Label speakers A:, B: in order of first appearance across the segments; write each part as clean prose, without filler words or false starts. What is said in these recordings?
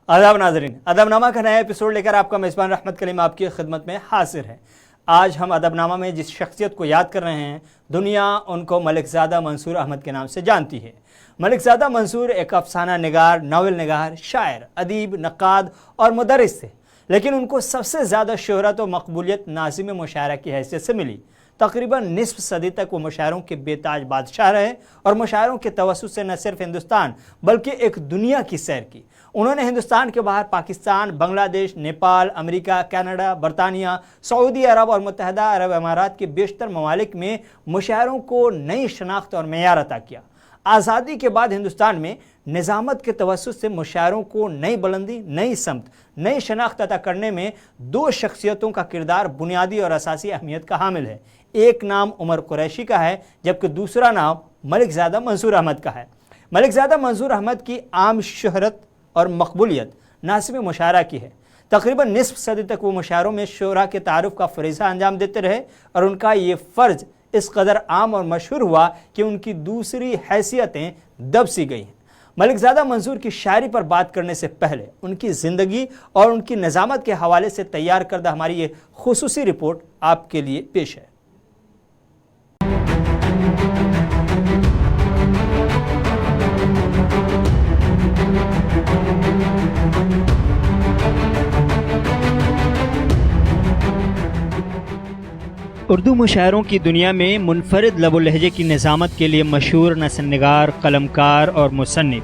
A: आदाब नाज़रीन, अदबनामा का नया एपिसोड लेकर आपका मेज़बान रहमत कलीम आपकी खिदमत में हाजिर है। आज हम अदबनामा में जिस शख्सियत को याद कर रहे हैं, दुनिया उनको मलिकज़ादा मंसूर अहमद के नाम से जानती है। मलिकज़ादा मंसूर एक अफसाना निगार, नावल निगार, शायर, अदीब, नक्काद और मुदर्रिस थे, लेकिन उनको सबसे ज़्यादा शोहरत और मकबूलियत नाज़िम मुशायरा की हैसियत से मिली। तकरीबन निस्फ सदी तक वो मुशायरों के बेताज बादशाह रहे और मुशायरों के तवस्सुत से न सिर्फ हिंदुस्तान बल्कि एक दुनिया की सैर की। उन्होंने हिंदुस्तान के बाहर पाकिस्तान, बांग्लादेश, नेपाल, अमेरिका, कनाडा, बरतानिया, सऊदी अरब और मुत्तहदा अरब अमारात के बेशतर ममालिक में मुशायरों को नई शनाख्त और मेयार अता किया। आज़ादी के बाद हिंदुस्तान में निज़ामत के तवस्सुत से मुशायरों को नई बुलंदी, नई समत, नई शनाख्त अता करने में दो शख्सियतों का किरदार बुनियादी और असासी अहमियत का हामिल है। एक नाम उमर कुरैशी का है, जबकि दूसरा नाम मलिकज़ादा मंसूर अहमद का है। मलिकज़ादा मंसूर अहमद की आम शोहरत और मकबूलियत नाज़िम मुशायरा की है। तकरीबन निस्फ सदी तक वो मुशायरों में शोरा के तारुफ का फरीज़ा अंजाम देते रहे और उनका ये फ़र्ज़ इस कदर आम और मशहूर हुआ कि उनकी दूसरी हैसियतें दब सी गई हैं। मलिकज़ादा मंसूर की शायरी पर बात करने से पहले उनकी ज़िंदगी और उनकी निज़ामत के हवाले से तैयार करदा हमारी ये खुसूसी रिपोर्ट आपके लिए पेश है। उर्दू मुशायरों की दुनिया में मुनफरिद लबो लहजे की निज़ामत के लिए मशहूर नसरनिगार, कलमकार और मुसन्निफ,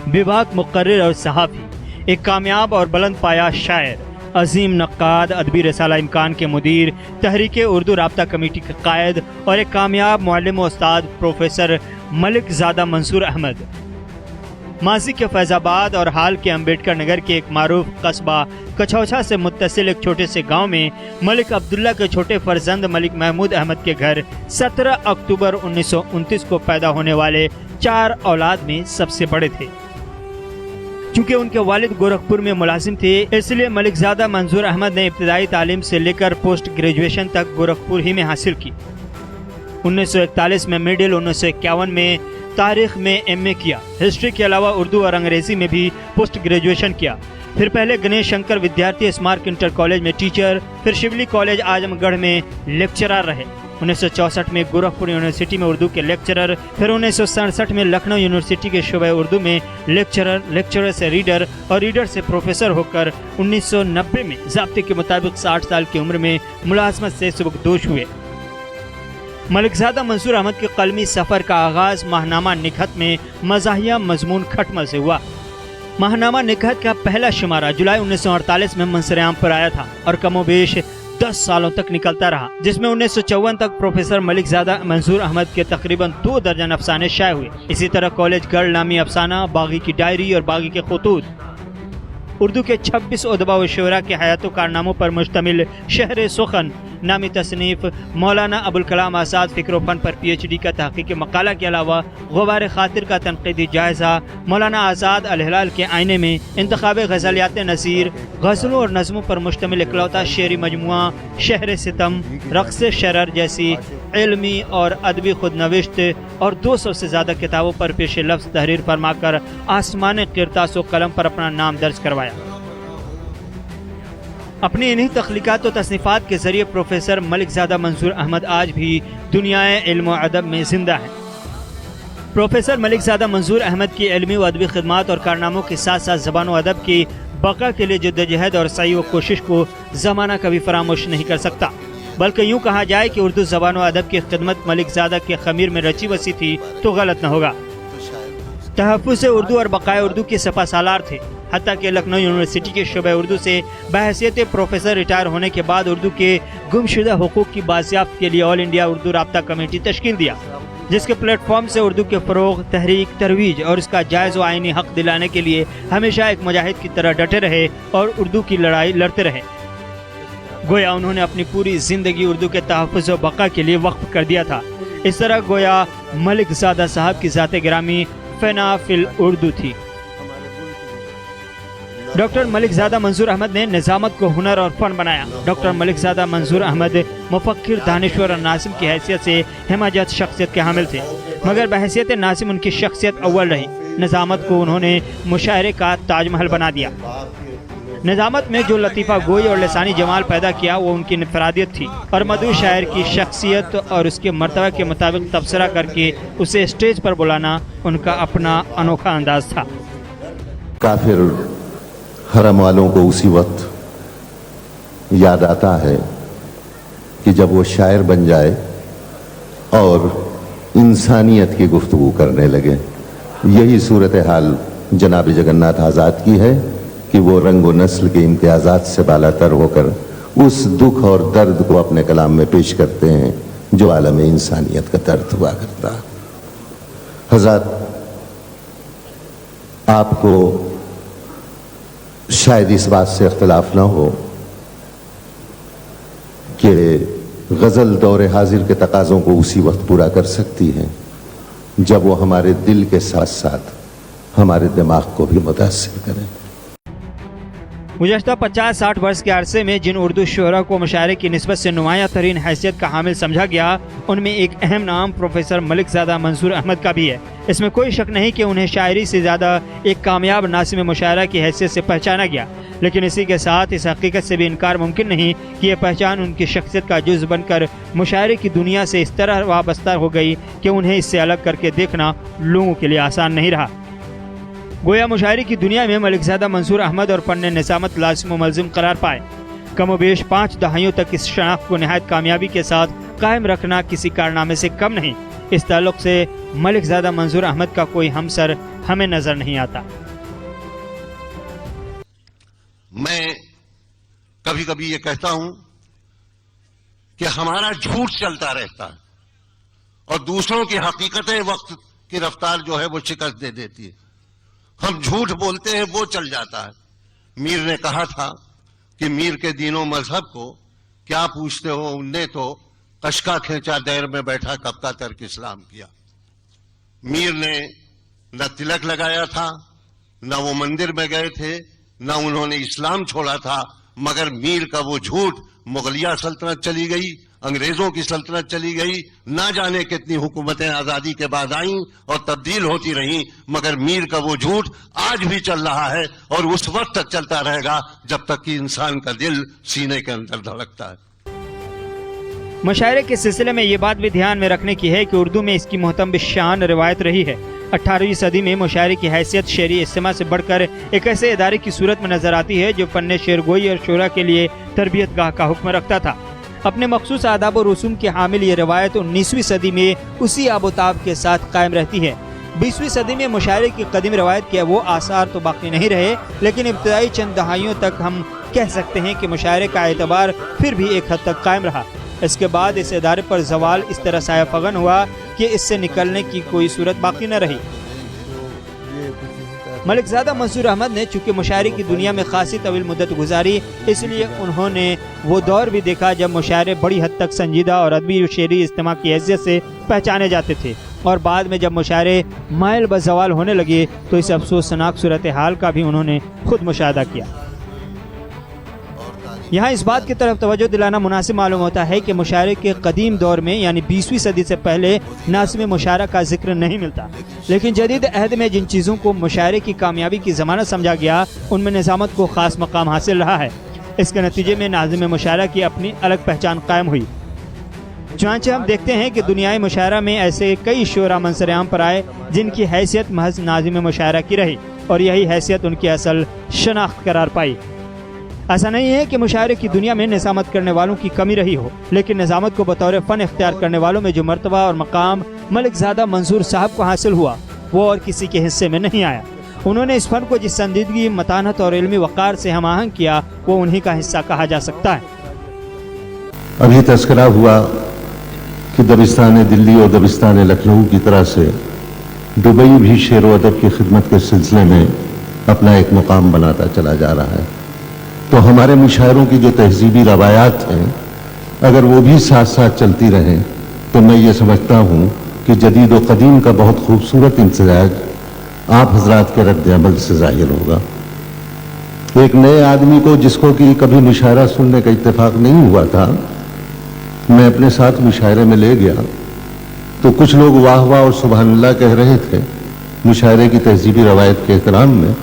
A: बेबाक मुक़र्रिर और सहाफ़ी, एक कामयाब और बुलंद पाया शायर, अजीम नक्काद, अदबी रसाला इम्कान के मुदीर, तहरीक उर्दू राब्ता कमेटी के कायद और एक कामयाब मुअल्लिम व उस्ताद प्रोफेसर मलिकज़ादा मंसूर अहमद। माजी के फैज़ाबाद और हाल के अम्बेडकर नगर के एक मारूफ कस्बा कछौछा से मुत्तसिल एक छोटे से गांव में मलिक अब्दुल्ला के छोटे फर्जंद मलिक महमूद अहमद के घर 17 अक्टूबर 1929 को पैदा होने वाले 4 औलाद में सबसे बड़े थे। चूँकि उनके वालिद गोरखपुर में मुलाजिम थे, इसलिए मलिकज़ादा मंसूर अहमद ने इब्तदाई तालीम से लेकर पोस्ट ग्रेजुएशन तक गोरखपुर ही में हासिल की। 1941 में मिडिल, 1951 में तारीख में एमए किया। हिस्ट्री के अलावा उर्दू और अंग्रेजी में भी पोस्ट ग्रेजुएशन किया। फिर पहले गणेश शंकर विद्यार्थी स्मारक इंटर कॉलेज में टीचर, फिर शिवली कॉलेज आजमगढ़ में लेक्चरर रहे। 1964 में गोरखपुर यूनिवर्सिटी में उर्दू के लेक्चरर, फिर 1967 में लखनऊ यूनिवर्सिटी के शोबे उर्दू में लेक्चरर, लेक्चरर से रीडर और रीडर से प्रोफेसर होकर 1990 में ज़ाब्ते के मुताबिक 60 साल की उम्र में मुलाजमत से सुबकदोश हुए। मलिकज़ादा मंसूर अहमद के कलमी सफ़र का आगाज़ माहनामा निकहत में मज़ाहिया मजमून खटमल से हुआ। माहनामा निकहत का पहला शुमारा जुलाई 1948 में मंसर-ए-आम पर आया था और कमोबेश 10 सालों तक निकलता रहा, जिसमें 1954 तक प्रोफेसर मलिकज़ादा मंसूर अहमद के तकरीबन 2 दर्जन अफसाने शाये हुए। इसी तरह कॉलेज गर्ल नामी अफसाना, बागी की डायरी और बागी के खतूत, उर्दू के 26 उदबा व शुअरा के हयात कारनामों पर मुश्तमिल शहर सुखन नामी तसनीफ, मौलाना अबुल कलाम आज़ाद फ़िक्र फ़न पर PhD का तहक़ीक़ी मकाला के अलावा ग़ुबार ख़ातिर का तनक़ीदी जायज़ा, मौलाना आज़ाद अल हिलाल के आईने में इंतख़ाब ग़ज़लियात नज़ीर, ग़ज़लों और नज़मों पर मुश्तमिल इकलौता शेरी मजमुआ शहर सितम, रक़्स शरर जैसी इल्मी और अदबी खुदनविश्त और 200 से ज़्यादा किताबों पर पेश लफ्ज़ तहरीर फरमाकर आसमान क़िरतास व कलम पर अपना नाम दर्ज करवाया। अपनी इन्हीं तख्लीक़ात व तसनीफ़ात के ज़रिए प्रोफेसर मलिकज़ादा मंसूर अहमद आज भी दुनियाए इल्म व अदब में ज़िंदा हैं। प्रोफेसर मलिकज़ादा मंसूर अहमद की इल्मी व अदबी खिदमात और कारनामों के साथ साथ ज़बान व अदब की बका के लिए जद्दोजहद और सही व कोशिश को ज़माना कभी फरामोश नहीं कर सकता। बल्कि यूँ कहा जाए कि उर्दू ज़बान व अदब की खिदमत मलिकज़ादा के ख़मीर में रची बसी थी तो गलत न होगा। तहफ़्फ़ुज़ उर्दू और बक़ाए उर्दू के सफ़ा सालार थे। हत्ता कि लखनऊ यूनिवर्सिटी के शोबे उर्दू से बहैसियत प्रोफेसर रिटायर होने के बाद उर्दू के गुमशुदा हुकूक की बाज़ियाफ़त के लिए ऑल इंडिया उर्दू राब्ता कमेटी तश्कील दिया, जिसके प्लेटफॉर्म से उर्दू के फ़रोग़, तहरीक, तरवीज और इसका जायज़ व आइनी हक़ दिलाने के लिए हमेशा एक मुजाहिद की तरह डटे रहे और उर्दू की लड़ाई लड़ते रहे। गोया उन्होंने अपनी पूरी ज़िंदगी उर्दू के तहफ़्फ़ुज़ व बक़ा के लिए वक्फ़ कर दिया था। इस तरह गोया मलिकज़ादा साहब की ज़ात गिरामी फ़ना फ़िल उर्दू थी। ڈاکٹر ملک زادہ منظور احمد نے نظامت کو ہنر اور فن بنایا۔ ڈاکٹر ملک زادہ منظور احمد مفکر، دانشور اور ناظم کی حیثیت سے ہمہ شخصیت کے حامل تھے، مگر بحیثیت ناظم ان کی شخصیت اول رہی۔ نظامت کو انہوں نے مشاعرے کا تاج محل بنا دیا۔ نظامت میں جو لطیفہ گوئی اور لسانی جمال پیدا کیا وہ ان کی انفرادیت تھی، اور مدعو شاعر کی شخصیت اور اس کے مرتبہ کے مطابق تبصرہ کر کے اسے اسٹیج پر بلانا ان کا اپنا انوکھا انداز تھا۔
B: کافر حرم والوں کو اسی وقت یاد آتا ہے کہ جب وہ شاعر بن جائے اور انسانیت کی گفتگو کرنے لگے۔ یہی صورتحال جناب جگناتھ آزاد کی ہے کہ وہ رنگ و نسل کے امتیازات سے بالا تر ہو کر اس دکھ اور درد کو اپنے کلام میں پیش کرتے ہیں جو عالم انسانیت کا درد ہوا کرتا۔ حضرات، آپ کو شاید اس بات سے اختلاف نہ ہو کہ غزل دور حاضر کے تقاضوں کو اسی وقت پورا کر سکتی ہے جب وہ ہمارے دل کے ساتھ ساتھ ہمارے دماغ کو بھی متاثر کرے۔
A: گزشتہ 50-60 برس کے عرصے میں جن اردو شعراء کو مشاعرے کی نسبت سے نمایاں ترین حیثیت کا حامل سمجھا گیا، ان میں ایک اہم نام پروفیسر ملک زادہ منظور احمد کا بھی ہے۔ اس میں کوئی شک نہیں کہ انہیں شاعری سے زیادہ ایک کامیاب ناظم مشاعرہ کی حیثیت سے پہچانا گیا، لیکن اسی کے ساتھ اس حقیقت سے بھی انکار ممکن نہیں کہ یہ پہچان ان کی شخصیت کا جز بن کر مشاعرے کی دنیا سے اس طرح وابستہ ہو گئی کہ انہیں اس سے الگ کر کے دیکھنا لوگوں کے لیے آسان نہیں رہا۔ گویا مشاعرے کی دنیا میں ملک زادہ منظور احمد اور فن نظامت لازم و ملزم قرار پائے۔ کم و بیش 5 دہائیوں تک اس شناخت کو نہایت کامیابی کے ساتھ قائم رکھنا کسی کارنامے سے کم نہیں۔ اس تعلق سے ملک زادہ منظور احمد کا کوئی ہمسر ہمیں نظر نہیں آتا۔
C: میں کبھی کبھی یہ کہتا ہوں کہ ہمارا جھوٹ چلتا رہتا ہے اور دوسروں کی حقیقتیں وقت کی رفتار جو ہے وہ شکست دے دیتی ہے۔ ہم جھوٹ بولتے ہیں، وہ چل جاتا ہے۔ میر نے کہا تھا کہ میر کے دین و مذہب کو کیا پوچھتے ہو، ان نے تو کشکا کھینچا دیر میں بیٹھا کب کا ترک اسلام کیا۔ میر نے نہ تلک لگایا تھا، نہ وہ مندر میں گئے تھے، نہ انہوں نے اسلام چھوڑا تھا، مگر میر کا وہ جھوٹ مغلیہ سلطنت چلی گئی، انگریزوں کی سلطنت چلی گئی، نہ جانے کتنی حکومتیں آزادی کے بعد آئیں اور تبدیل ہوتی رہیں، مگر میر کا وہ جھوٹ آج بھی چل رہا ہے اور اس وقت تک چلتا رہے گا جب تک کہ انسان کا دل سینے کے اندر دھڑکتا ہے۔
A: مشاعرے کے سلسلے میں یہ بات بھی دھیان میں رکھنے کی ہے کہ اردو میں اس کی محتم بشان روایت رہی ہے۔ 18ویں صدی میں مشاعرے کی حیثیت شعری اجتماع سے بڑھ کر ایک ایسے ادارے کی صورت میں نظر آتی ہے جو فن شعر گوئی اور شعراء کے لیے تربیت گاہ کا حکم رکھتا تھا۔ اپنے مخصوص آداب و رسوم کے حامل یہ روایت 19ویں صدی میں اسی آب و تاب کے ساتھ قائم رہتی ہے۔ 20ویں صدی میں مشاعرے کی قدیم روایت کے وہ آثار تو باقی نہیں رہے، لیکن ابتدائی چند دہائیوں تک ہم کہہ سکتے ہیں کہ مشاعرے کا اعتبار پھر بھی ایک حد تک قائم رہا۔ اس کے بعد اس ادارے پر زوال اس طرح سایہ فغن ہوا کہ اس سے نکلنے کی کوئی صورت باقی نہ رہی۔ ملک زادہ منظور احمد نے چونکہ مشاعرے کی دنیا میں خاصی طویل مدت گزاری، اس لیے انہوں نے وہ دور بھی دیکھا جب مشاعرے بڑی حد تک سنجیدہ اور ادبی و شعری اجتماع کی حیثیت سے پہچانے جاتے تھے، اور بعد میں جب مشاعرے مائل بزوال ہونے لگے تو اس افسوسناک صورتحال کا بھی انہوں نے خود مشاہدہ کیا۔ یہاں اس بات کی طرف توجہ دلانا مناسب معلوم ہوتا ہے کہ مشاعرے کے قدیم دور میں یعنی 20ویں صدی سے پہلے ناظم مشاعرہ کا ذکر نہیں ملتا، لیکن جدید عہد میں جن چیزوں کو مشاعرے کی کامیابی کی ضمانت سمجھا گیا ان میں نظامت کو خاص مقام حاصل رہا ہے۔ اس کے نتیجے میں ناظم مشاعرہ کی اپنی الگ پہچان قائم ہوئی۔ چنانچہ ہم دیکھتے ہیں کہ دنیائے مشاعرہ میں ایسے کئی شعراء منظر عام پر آئے جن کی حیثیت محض ناظم مشاعرہ کی رہی اور یہی حیثیت ان کی اصل شناخت قرار پائی۔ ایسا نہیں ہے کہ مشاعرے کی دنیا میں نظامت کرنے والوں کی کمی رہی ہو، لیکن نظامت کو بطور فن اختیار کرنے والوں میں جو مرتبہ اور مقام ملک زادہ منظور صاحب کو حاصل ہوا وہ اور کسی کے حصے میں نہیں آیا۔ انہوں نے اس فن کو جس سنجیدگی، متانت اور علمی وقار سے ہم آہنگ کیا وہ انہی کا حصہ کہا جا سکتا ہے۔
B: ابھی تذکرہ ہوا کہ دبستان دلی اور دبستان لکھنؤ کی طرح سے دبئی بھی شعر و ادب کی خدمت کے سلسلے میں اپنا ایک مقام بناتا چلا جا رہا ہے، تو ہمارے مشاعروں کی جو تہذیبی روایات ہیں اگر وہ بھی ساتھ ساتھ چلتی رہیں تو میں یہ سمجھتا ہوں کہ جدید و قدیم کا بہت خوبصورت امتزاج آپ حضرات کے رد عمل سے ظاہر ہوگا۔ एक नए आदमी को, जिसको कि कभी मुशायरा सुनने का इत्तेफाक नहीं हुआ था, मैं अपने साथ मुशायरे में ले गया तो कुछ लोग वाह वाह और सुभान अल्लाह कह रहे थे मुशायरे की तहजीबी रवायत के एहतराम में,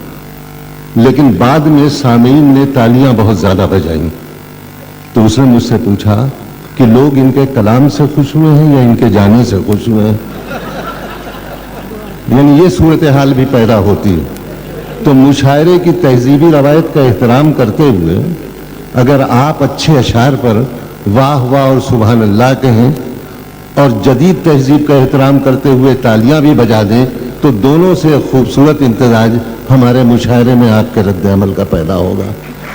B: लेकिन बाद में सामीन ने तालियां बहुत ज्यादा बजाई। तो उसने मुझसे पूछा कि लोग इनके कलाम से खुश हुए हैं या इनके जाने से खुश हुए हैं। यानी ये सूरत हाल भी पैदा होती है। तो मुशायरे की तहजीबी रवायत का एहतराम करते हुए अगर आप अच्छे अशार पर वाह वाह और सुभान अल्लाह कहें और जदीद तहजीब का एहतराम करते हुए तालियां भी बजा दें, तो दोनों से खूबसूरत इम्तिजाज हमारे मुशायरे में आपके रद्द अमल का पैदा होगा।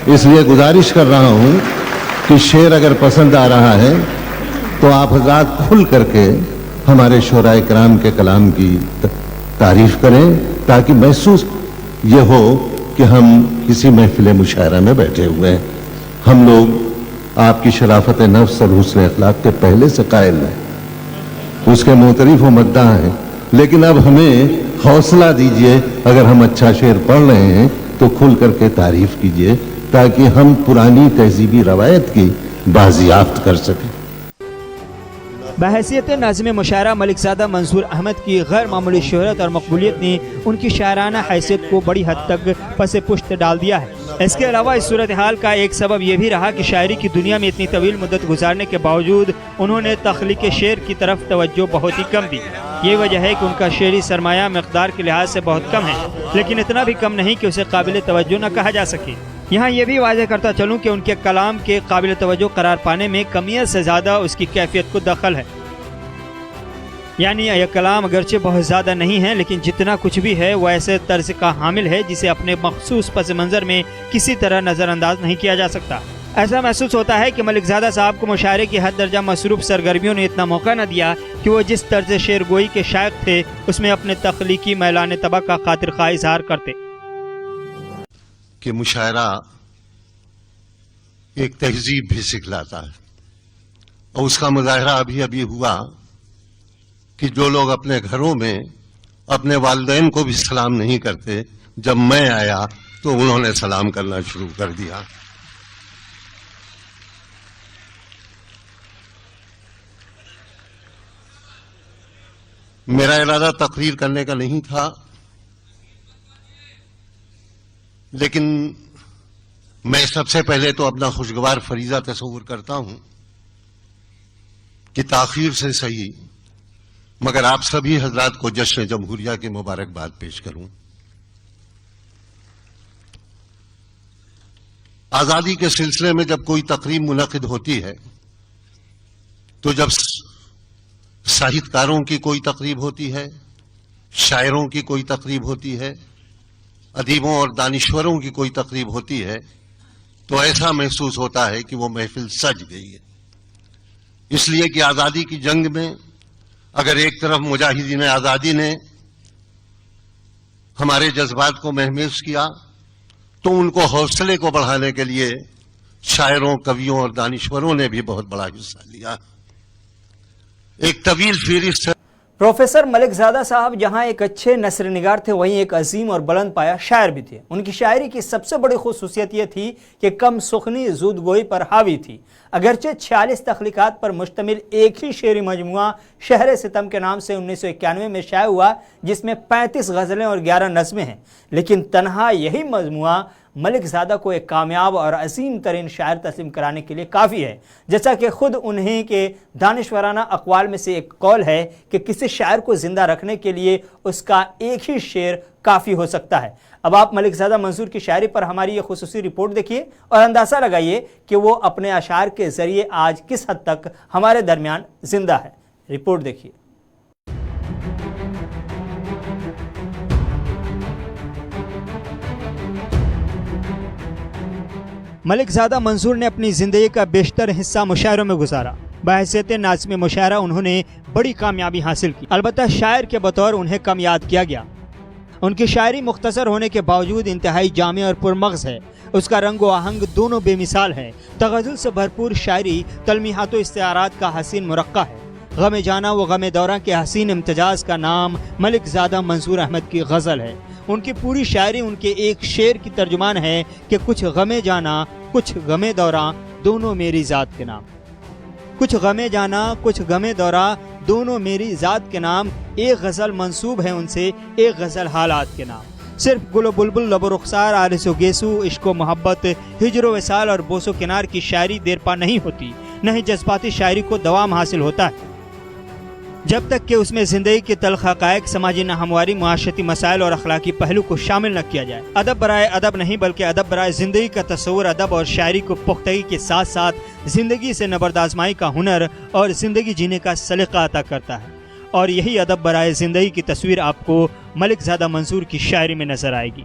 B: इसलिए गुजारिश कर रहा हूं कि शेर अगर पसंद आ रहा है तो आप हज़रात खुल करके हमारे शोराए कराम के कलाम की तारीफ करें, ताकि महसूस ये हो कि हम किसी महफिल मुशायरा में बैठे हुए हैं। हम लोग आपकी शराफत नफ्स और हुस्न अखलाक के पहले से कायल हैं, उसके मोतरिफ व मद्दाह हैं, लेकिन अब हमें हौसला दीजिए। अगर हम अच्छा शेर पढ़ रहे हैं तो खुल करके तारीफ कीजिए, ताकि हम पुरानी तहजीबी रवायत की बाजियाफ्त कर सकें।
A: बहैसियत नाज़िम मुशायरा मलिकज़ादा मंसूर अहमद की गैर मामूली शोहरत और मकबूलियत ने उनकी शायराना हैसियत को बड़ी हद तक पसे पुश्त डाल दिया है। इसके अलावा इस सूरत हाल का एक सबब यह भी रहा कि शायरी की दुनिया में इतनी तवील मुद्दत गुजारने के बावजूद उन्होंने तख्लीक शेर की तरफ तवज्जो बहुत ही कम दी। ये वजह है कि उनका शेरी सरमाया मकदार के लिहाज से बहुत कम है, लेकिन इतना भी कम नहीं कि उसे काबिल तवज्जो न कहा जा सके। यहाँ ये भी वाज़ेह करता चलूँ कि उनके कलाम के काबिल तवज्जो करार पाने में कमियत से ज़्यादा उसकी कैफियत को दखल है। यानी यह कलाम अगरचे बहुत ज़्यादा नहीं है, लेकिन जितना कुछ भी है वह ऐसे तर्ज का हामिल है जिसे अपने मखसूस पस मंज़र में किसी तरह नज़रअंदाज नहीं किया जा सकता। ऐसा महसूस होता है कि मलिकज़ादा साहब को मुशायरे की हद दर्जा मसरूफ़ सरगर्मियों ने इतना मौका न दिया कि वो जिस तर्ज शेर गोई के शायक थे उसमें अपने तख्लीकी मैलान तबा का खातिर खा इजहार करते।
C: कि मुशायरा एक तहजीब भी सिखलाता है, और उसका मुजाहरा अभी अभी हुआ कि जो लोग अपने घरों में अपने वालिदैन को भी सलाम नहीं करते, जब मैं आया तो उन्होंने सलाम करना शुरू कर दिया। मेरा इरादा तकरीर करने का नहीं था, लेकिन मैं सबसे पहले तो अपना खुशगवार फरीजा तस्वुर करता हूं कि ताखीर से सही मगर आप सभी हजरात को जश्न जमहूरिया की मुबारकबाद पेश करूं। आजादी के सिलसिले में जब कोई तकरीब मुनक़िद होती है, तो जब साहित्यकारों की कोई तकरीब होती है, शायरों की कोई तकरीब होती है, अदीबों और दानिश्वरों की कोई तकरीब होती है, तो ऐसा महसूस होता है कि वो महफिल सज गई है। इसलिए कि आजादी की जंग में अगर एक तरफ मुजाहिदीन आजादी ने हमारे जज्बात को महसूस किया, तो उनको हौसले को बढ़ाने के लिए शायरों, कवियों और दानिश्वरों ने भी बहुत बड़ा हिस्सा लिया। एक तवील फहरिस्त।
A: प्रोफेसर मलिकज़ादा साहब जहां एक अच्छे नसर निगार थे, वहीं एक अजीम और बुलंद पाया शायर भी थे। उनकी शायरी की सबसे बड़ी खुसूसियत यह थी कि कम सुखनी ज़ूदगोई पर हावी थी। अगरचे 46 तख्लीकात पर मुश्तमिल एक ही शेरी मजमुआ शहर सितम के नाम से 1991 में शाया हुआ, जिसमें 35 गज़लें और 11 नज़में हैं, लेकिन तनहा यही मजमुआ मलिकज़ादा को एक कामयाब और अजीम तरीन शायर तस्लीम कराने के लिए काफ़ी है। जैसा कि खुद उन्हीं के दानिश्वराना अक़वाल में से एक कौल है कि किसी शायर को ज़िंदा रखने के लिए उसका एक ही शेर काफ़ी हो सकता है। अब आप मलिकज़ादा मंसूर की शायरी पर हमारी ये खुसूसी रिपोर्ट देखिए और अंदाज़ा लगाइए कि वो अपने अशार के ज़रिए आज किस हद तक हमारे दरमियान ज़िंदा है। रिपोर्ट देखिए। मलिकज़ादा मंसूर ने अपनी ज़िंदगी का बेशतर हिस्सा मुशायरों में गुजारा। बहैसियत नाज़िम मुशायरा उन्होंने बड़ी कामयाबी हासिल की, अलबत्ता शायर के बतौर उन्हें कम याद किया गया। उनकी शायरी मुख्तसर होने के बावजूद इंतहाई जामे और पुरमग़ज़ है। उसका रंग व आहंग दोनों बेमिसाल है। तग़ज़्ज़ुल से भरपूर शायरी, तलमीहात व इस्तिआरात का हसीन मुरक्का है। غم جانا و غم دورہ کے حسین امتزاج کا نام ملک زادہ منصور احمد کی غزل ہے۔ ان کی پوری شاعری ان کے ایک شعر کی ترجمان ہے کہ کچھ غم جانا کچھ غم دورہ دونوں میری ذات کے نام۔ کچھ غم جانا کچھ غم دورہ دونوں میری ذات کے نام، ایک غزل منسوب ہے ان سے، ایک غزل حالات کے نام۔ صرف گل و بلبل، لب و رخسار، آرس و گیسو، عشق و محبت، ہجر و وصال اور بوس و کنار کی شاعری دیر پا نہیں ہوتی، نہ ہی جذباتی شاعری کو دوام حاصل ہوتا ہے جب تک کہ اس میں زندگی کے تلخ حقائق، سماجی ناہمواری، معاشرتی مسائل اور اخلاقی پہلو کو شامل نہ کیا جائے۔ ادب برائے ادب نہیں بلکہ ادب برائے زندگی کا تصور ادب اور شاعری کو پختگی کے ساتھ ساتھ زندگی سے نبرد آزمائی کا ہنر اور زندگی جینے کا سلیقہ عطا کرتا ہے، اور یہی ادب برائے زندگی کی تصویر آپ کو ملک زادہ منصور کی شاعری میں نظر آئے گی۔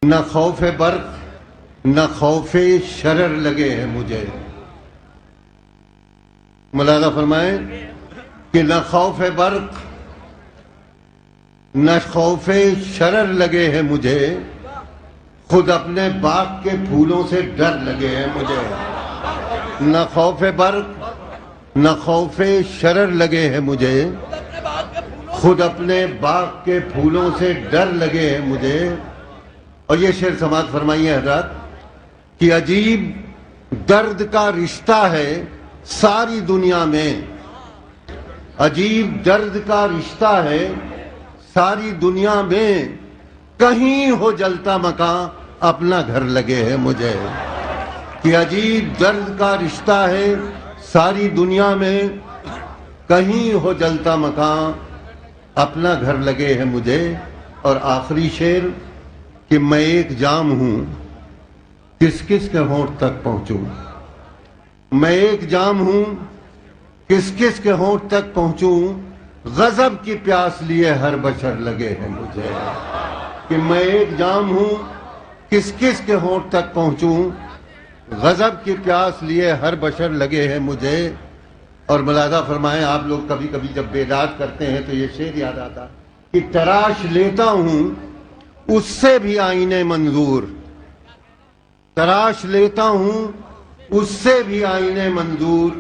C: نہ خوف برق نہ خوف شرر لگے ہیں مجھے، ملاحظہ فرمائیں کہ نہ خوف برق نہ خوف شرر لگے ہیں مجھے، خود اپنے باغ کے پھولوں سے ڈر لگے ہیں مجھے۔ نہ خوف برق نہ خوف شرر لگے ہیں مجھے، خود اپنے باغ کے پھولوں سے ڈر لگے ہیں مجھے۔ اور یہ شعر سماعت فرمائیے حضرات کہ عجیب درد کا رشتہ ہے ساری دنیا میں، عجیب درد کا رشتہ ہے ساری دنیا میں، کہیں ہو جلتا مکان اپنا گھر لگے ہے مجھے۔ کہ عجیب درد کا رشتہ ہے ساری دنیا میں، کہیں ہو جلتا مکان اپنا گھر لگے ہے مجھے۔ اور آخری شعر کہ میں ایک جام ہوں کس کس کے ہونٹ تک پہنچوں، میں ایک جام ہوں کس کس کے ہونٹ تک پہنچوں، غضب کی پیاس لیے ہر بشر لگے ہیں مجھے۔ کہ میں ایک جام ہوں کس کس کے ہونٹ تک پہنچوں، غضب کی پیاس لیے ہر بشر لگے ہیں مجھے۔ اور ملاحظہ فرمائیں، آپ لوگ کبھی کبھی جب بیداد کرتے ہیں تو یہ شعر یاد آتا کہ تراش لیتا ہوں اس سے بھی آئینے منظور، تراش لیتا ہوں اس سے بھی آئینے منظور،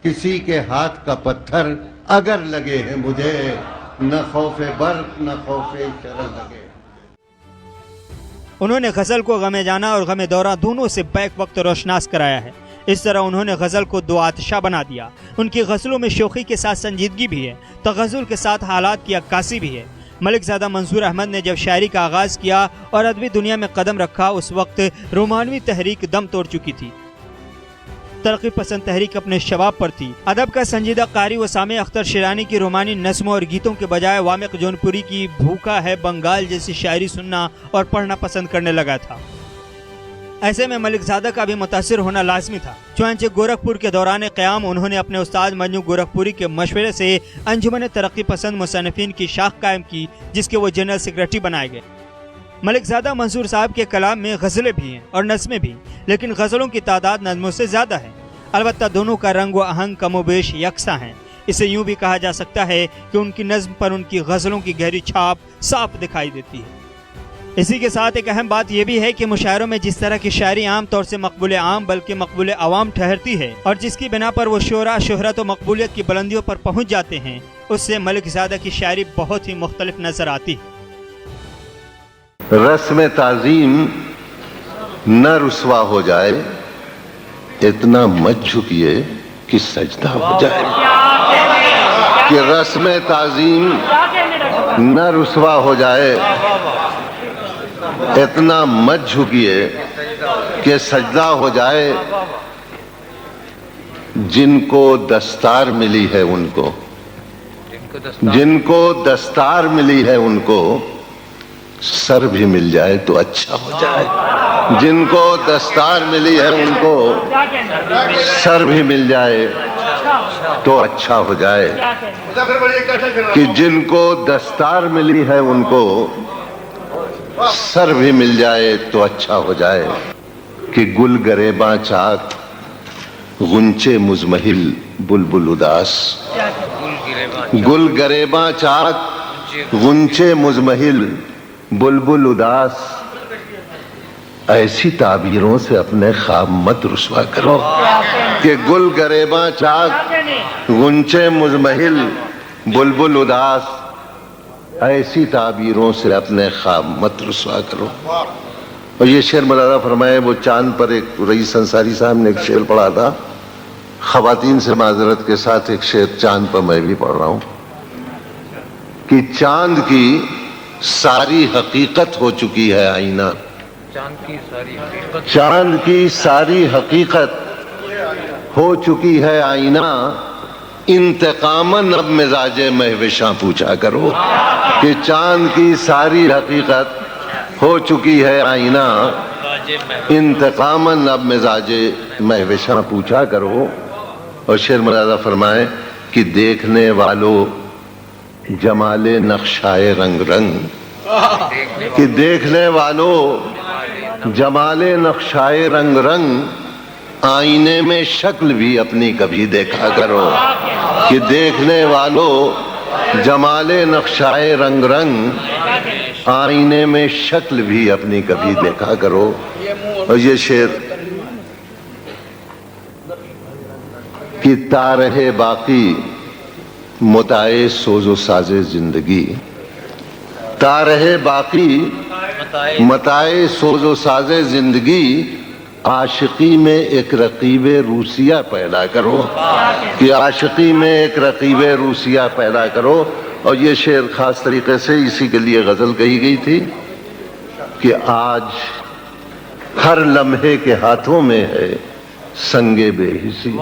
C: کسی کے ہاتھ کا پتھر اگر لگے ہیں مجھے، نہ خوف برق نہ خوف شرر لگے۔
A: انہوں نے غزل کو غم جانا اور غم دورہ دونوں سے بیک وقت روشناس کرایا ہے۔ اس طرح انہوں نے غزل کو دو آتشہ بنا دیا۔ ان کی غزلوں میں شوخی کے ساتھ سنجیدگی بھی ہے، تغزل کے ساتھ حالات کی عکاسی بھی ہے۔ ملک زادہ منصور احمد نے جب شاعری کا آغاز کیا اور ادبی دنیا میں قدم رکھا، اس وقت رومانوی تحریک دم توڑ چکی تھی، ترقی پسند تحریک اپنے شباب پر تھی۔ ادب کا سنجیدہ قاری و سامع اختر شیرانی کی رومانی نظموں اور گیتوں کے بجائے وامق جون پوری کی بھوکا ہے بنگال جیسی شاعری سننا اور پڑھنا پسند کرنے لگا تھا۔ ایسے میں ملک زادہ کا بھی متاثر ہونا لازمی تھا۔ چنانچہ گورکھپور کے دوران قیام انہوں نے اپنے استاد مجنو گورکھپوری کے مشورے سے انجمن ترقی پسند مصنفین کی شاخ قائم کی، جس کے وہ جنرل سیکرٹری بنائے گئے۔ ملک زادہ منصور صاحب کے کلام میں غزلیں بھی ہیں اور نظمیں بھی، لیکن غزلوں کی تعداد نظموں سے زیادہ ہے۔ البتہ دونوں کا رنگ و آہنگ کم و بیش یکساں ہیں۔ اسے یوں بھی کہا جا سکتا ہے کہ ان کی نظم پر ان کی غزلوں کی گہری چھاپ صاف دکھائی دیتی ہے۔ اسی کے ساتھ ایک اہم بات یہ بھی ہے کہ مشاعروں میں جس طرح کی شاعری عام طور سے مقبول عام بلکہ مقبول عوام ٹھہرتی ہے اور جس کی بنا پر وہ شہرہ، شہرت و مقبولیت کی بلندیوں پر پہنچ جاتے ہیں، اس سے ملک زادہ کی شاعری بہت ہی مختلف نظر آتی ہے۔
B: رسم تعظیم نہ رسوا ہو جائے، اتنا مت جھکیے کہ سجدہ ہو جائے۔ کہ رسم تعظیم نہ رسوا ہو جائے، اتنا مت جھکیے کہ سجدہ ہو جائے۔ جن کو دستار ملی ہے ان کو، جن کو دستار ملی ہے ان کو سر بھی مل جائے تو اچھا ہو جائے۔ جن کو دستار ملی ہے ان کو سر بھی مل جائے تو اچھا ہو جائے۔ کہ جن کو دستار ملی ہے ان کو سر بھی مل جائے تو اچھا ہو جائے۔ کہ گل گریباں چاک غنچے مزمحل بلبل اداس، گل گریباں چاک غنچے مزمحل بلبل اداس، ایسی تعبیروں سے اپنے خواب مت رسوا کرو کہ گل گریباں چاک غنچے مزمحل بلبل اداس، ایسی تعبیروں سے اپنے خواب مت رسوا کرو۔ اور یہ شعر ملاحظہ فرمائے، وہ چاند پر ایک رئیس انصاری صاحب نے ایک شعر پڑھا تھا، خواتین سے معذرت کے ساتھ ایک شعر چاند پر میں بھی پڑھ رہا ہوں کہ چاند کی ساری حقیقت ہو چکی ہے آئینہ، چاند کی ساری حقیقت ہو چکی ہے آئینہ، انتقاماً اب مزاج مہوشاں پوچھا کرو کہ چاند کی ساری حقیقت ہو چکی ہے آئینہ، انتقاماً اب مزاج مہوشاں پوچھا کرو۔ اور شعر ملاحظہ فرمائے کہ دیکھنے والوں جمال نقشائے رنگ رنگ، کہ دیکھنے والوں جمال نقشائے رنگ رنگ، آئینے میں شکل بھی اپنی کبھی دیکھا کرو، کہ دیکھنے والوں جمال نقشائے رنگ رنگ، آئینے میں شکل بھی اپنی کبھی دیکھا کرو۔ اور یہ شعر کہ تارہ باقی متاع سوز و ساز زندگی، تارہ باقی متاع سوز و ساز زندگی، عاشقی میں ایک رقیب روسیہ پیدا کرو، کہ عاشقی میں ایک رقیب روسیہ پیدا کرو۔ اور یہ شعر خاص طریقے سے اسی کے لیے غزل کہی گئی تھی کہ آج ہر لمحے کے ہاتھوں میں ہے سنگ بے حسی،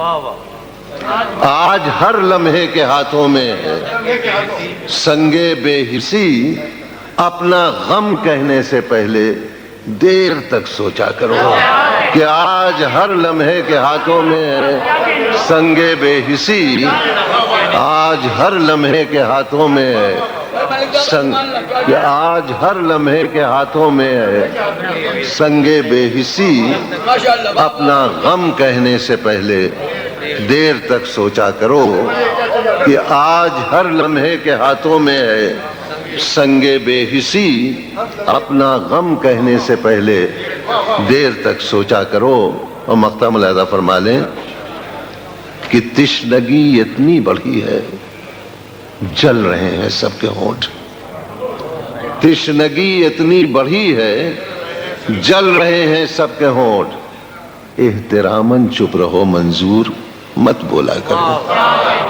B: آج ہر لمحے کے ہاتھوں میں ہے سنگ بے حسی، اپنا غم کہنے سے پہلے دیر تک سوچا کرو، کہ آج ہر لمحے کے ہاتھوں میں ہے سنگ بے حسی، آج ہر لمحے کے ہاتھوں میں ہے کہ آج ہر لمحے کے ہاتھوں میں ہے سنگ بے حسی، اپنا غم کہنے سے پہلے دیر تک سوچا کرو، کہ آج ہر لمحے کے ہاتھوں میں ہے سنگ بے حسی، اپنا غم کہنے سے پہلے دیر تک سوچا کرو۔ اور مقطع ملاحظہ فرما لیں کہ تشنگی اتنی بڑھی ہے جل رہے ہیں سب کے ہونٹ، تشنگی اتنی بڑھی ہے جل رہے ہیں سب کے ہونٹ، احتراماً چپ رہو منظور مت بولا کرو،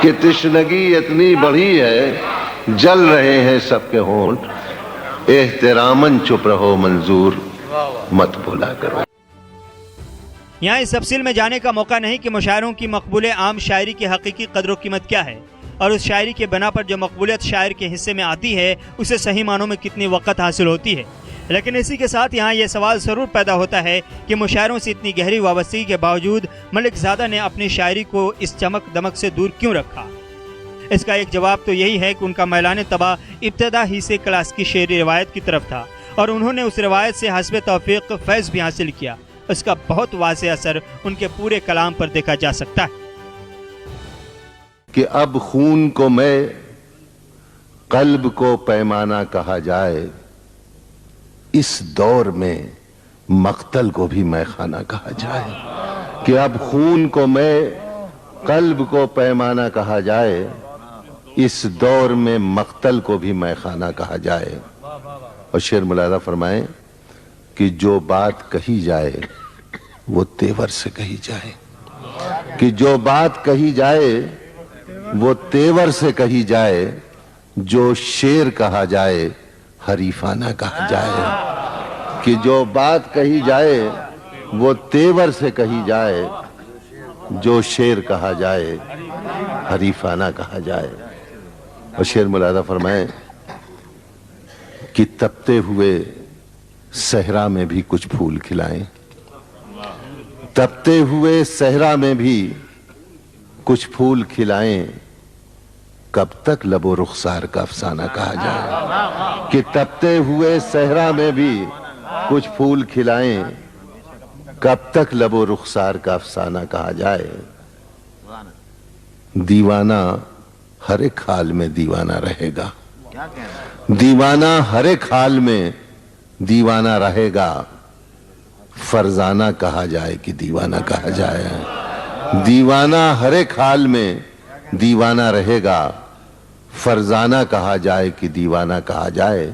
B: کہ تشنگی اتنی بڑھی ہے جل رہے ہیں سب کے ہونٹ، احتراماً چپ رہو منظور مت بولا کرو۔
A: یہاں اس تفصیل میں جانے کا موقع نہیں کہ مشاعروں کی مقبول عام شاعری کی حقیقی قدر و قیمت کیا ہے، اور اس شاعری کے بنا پر جو مقبولیت شاعر کے حصے میں آتی ہے اسے صحیح معنوں میں کتنی وقت حاصل ہوتی ہے۔ لیکن اسی کے ساتھ یہاں یہ سوال ضرور پیدا ہوتا ہے کہ مشاعروں سے اتنی گہری وابستگی کے باوجود ملک زادہ نے اپنی شاعری کو اس چمک دمک سے دور کیوں رکھا؟ اس کا ایک جواب تو یہی ہے کہ ان کا میلان طبع ابتدا ہی سے کلاسیکی شعری روایت کی طرف تھا، اور انہوں نے اس روایت سے حسب توفیق فیض بھی حاصل کیا۔ اس کا بہت واضح اثر ان کے پورے کلام پر دیکھا جا سکتا ہے
B: کہ اب خون کو میں قلب کو پیمانہ کہا جائے، اس دور میں مقتل کو بھی میں خانہ کہا جائے، کہ اب خون کو میں قلب کو پیمانہ کہا جائے، اس دور میں مقتل کو بھی میں خانہ کہا جائے۔ اور شعر ملاحظہ فرمائیں کہ جو بات کہی جائے وہ تیور سے کہی جائے، کہ جو بات کہی جائے وہ تیور سے کہی جائے، جو شعر کہا جائے حریفانہ کہا جائے، کہ جو بات کہی جائے وہ تیور سے کہی جائے، جو شعر کہا جائے حریفانہ کہا جائے۔ اور شعر ملاحظہ فرمائیں کہ تپتے ہوئے صحرا میں بھی کچھ پھول کھلائیں، تپتے ہوئے صحرا میں بھی کچھ پھول کھلائیں، کب تک لب و رخسار کا افسانہ کہا جائے، کہ تپتے ہوئے صحرا میں بھی کچھ پھول کھلائیں، کب تک لب و رخسار کا افسانہ کہا جائے۔ دیوانہ ہر ایک حال میں دیوانہ رہے گا، دیوانہ ہر ایک حال میں دیوانہ رہے گا، फरजाना कहा जाए कि दीवाना कहा जाए। दीवाना हर एक हाल में दीवाना रहेगा, फरजाना कहा जाए कि दीवाना कहा जाए।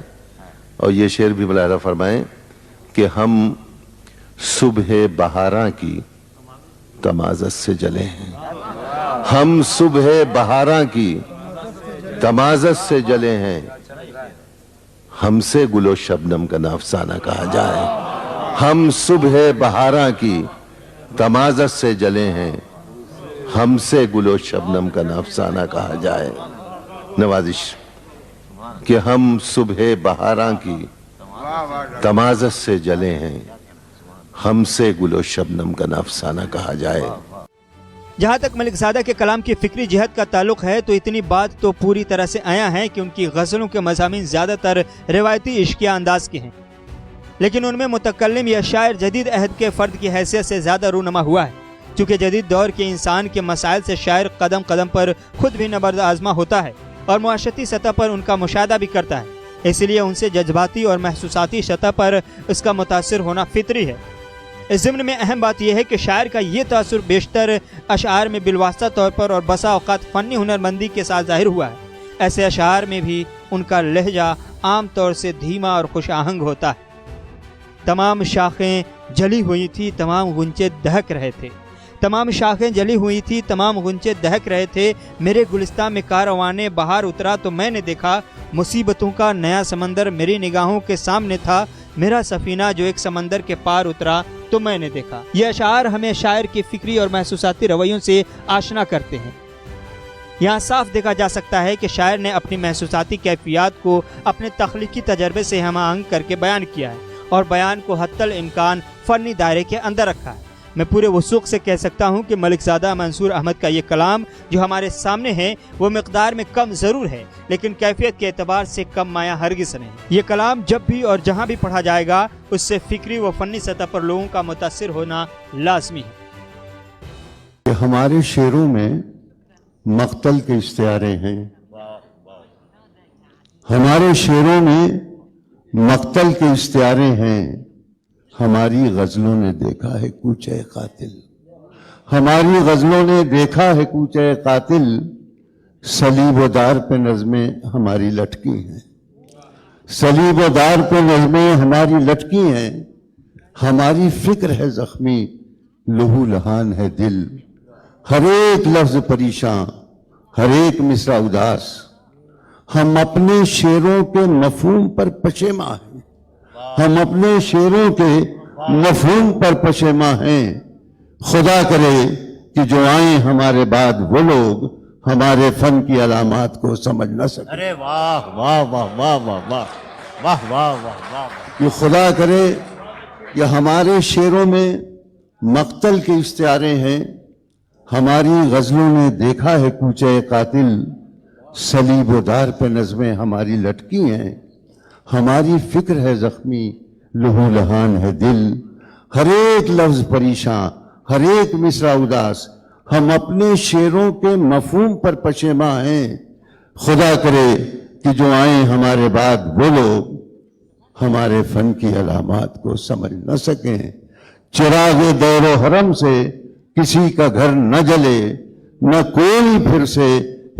B: और ये शेर भी मुलाहिजा फरमाएं कि हम सुबह बहारा की तमाज़त से जले हैं, हम सुबह बहारा की तमाज़त से जले हैं, हमसे गुलो शबनम का अफसाना कहा जाए। हम सुबह बहारा की तमाज़त से जले हैं, हमसे गुलो शबनम का अफसाना कहा जाए। नवाजिश कि हम सुबह बहारा की तमाज़त से जले हैं, हमसे गुलो शबनम का अफसाना कहा जाए।
A: जहाँ तक मलिक ज़ादा के कलाम की फ़िक्री जिहत का ताल्लुक़ है तो इतनी बात तो पूरी तरह से आया है कि उनकी गज़लों के मज़ामीन ज़्यादातर रिवायती इश्किया अंदाज के हैं, लेकिन उनमें मुतकल्लिम या शायर जदीद अहद के फ़र्द की हैसियत से ज़्यादा रूनमा हुआ है। चूँकि जदीद दौर के इंसान के मसाइल से शायर कदम कदम पर खुद भी नबर्द आज़मा होता है और मुआशरती सतह पर उनका मुशाहदा भी करता है, इसलिए उनसे जज्बाती और महसूसाती सतह पर उसका मुतासिर होना फितरी है। इस ज़िम्न में अहम बात यह है कि शायर का ये तासुर बेशतर अशार में बिलवास्ता तौर पर और बसा औक़ात फ़नी हुनरमंदी के साथ ज़ाहिर हुआ है। ऐसे अशार में भी उनका लहजा आम तौर से धीमा और खुश आहंग होता है। तमाम शाखें जली हुई थी, तमाम गुंचे दहक रहे थे, तमाम शाखें जली हुई थी, तमाम गुंचे दहक रहे थे। मेरे गुलिस्तान में कारवाने बहार उतरा तो मैंने देखा, मुसीबतों का नया समंदर मेरी निगाहों के सामने था। मेरा सफीना जो एक समंदर के पार उतरा तो मैंने देखा। ये अशार हमें शायर की फिक्री और महसूसाती रवैयों से आशना करते हैं। यहाँ साफ देखा जा सकता है कि शायर ने अपनी महसूसाती कैफियत को अपने तख्लीकी तजर्बे से हम आहंग करके बयान किया है और बयान को हत्तल इम्कान फ़नी दायरे के अंदर रखा है। मैं पूरे वसूख से कह सकता हूँ कि मलिक ज़ादा मंसूर अहमद का ये कलाम जो हमारे सामने है वो मिक़दार में कम ज़रूर है, लेकिन कैफियत के एतबार से कम माया हरगिज़ नहीं। ये कलाम जब भी और जहाँ भी पढ़ा जाएगा उससे फ़िक्री व फ़नी सतह पर लोगों का मुतासिर होना लाजमी है।
B: हमारे शेरों में मक़तल के इश्तियारे हैं, हमारे शेरों में मक़तल के इश्तियारे हैं। हमारी गज़लों ने देखा है कूचे कातिल, हमारी गज़लों ने देखा है कूचे कातिल। सलीबोदार पे नज़में हमारी लटकी हैं, सलीबोदार पे नज़में हमारी लटकी हैं। हमारी फ़िक्र है ज़ख्मी, लहू लहान है दिल। हर एक लफ्ज़ परेशान, हर एक मिसरा उदास। हम अपने शेरों के मफ़हूम पर पशेमा हैं, हम अपने शेरों के मफ़हूम पर पशेमा हैं। खुदा करे कि जो आए हमारे बाद वो लोग हमारे फन की अलामात को समझ न सके।
D: अरे वाह वाह वाह वाह वाह वाह वाह वाह वाह वाह।
B: ये खुदा करे कि हमारे शेरों में मक़तल के इश्तियारे हैं। हमारी गज़लों ने देखा है कूचे कातिल। सलीबोदार पे नज़में हमारी लटकी हैं। हमारी फ़िक्र है ज़ख्मी, लहू लहान है दिल। हर एक लफ्ज़ परेशान, हर एक मिसरा उदास। हम अपने शेरों के मफ़हूम पर पशेमा हैं। खुदा करे कि जो आए हमारे बाद वो लोग हमारे फ़न की अलामात को समझ न सकें। चिरागे दौरो हरम से किसी का घर न जले, न कोई फिर से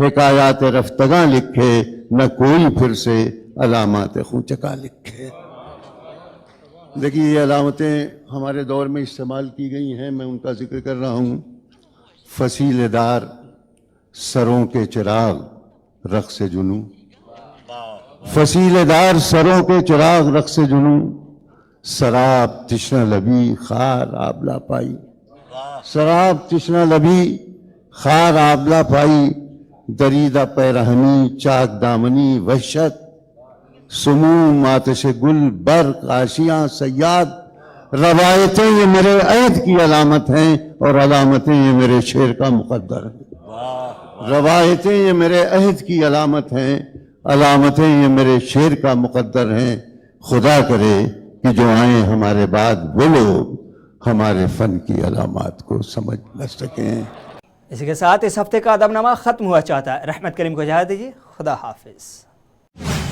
B: हिकायात रफ्तगा लिखे, न कोई फिर से अलामात खूचका लिखे। देखिए ये अलामतें हमारे दौर में इस्तेमाल की गई हैं, मैं उनका जिक्र कर रहा हूँ। फसीलेदार सरों के चिराग रक़्स जुनू, फसीलेदार सरों के चिराग रक़्स जुनू। शराब तिश्ना लबी खार आबला पाई, शराब तिश्ना लबी खार आबला पाई। दरीदा पैरहनी चाक दामनी वहशत, सुमूम आतिश गुल बर्क आशियां सयाद। रवायतें ये मेरे अहद की अलामत हैं और अलामतें ये मेरे शेर का मुकद्दर है। रवायतें ये मेरे अहद की अलामत हैं, अलामतें ये मेरे शेर का मुकद्दर हैं। खुदा करे कि जो आए हमारे बाद वो लोग हमारे फ़न की अलामात को समझ न सकें।
A: इसी के साथ इस हफ्ते का अदबनामा ख़त्म हुआ चाहता है। रहमत करीम को इजाज़त दीजिए। खुदा हाफिज़।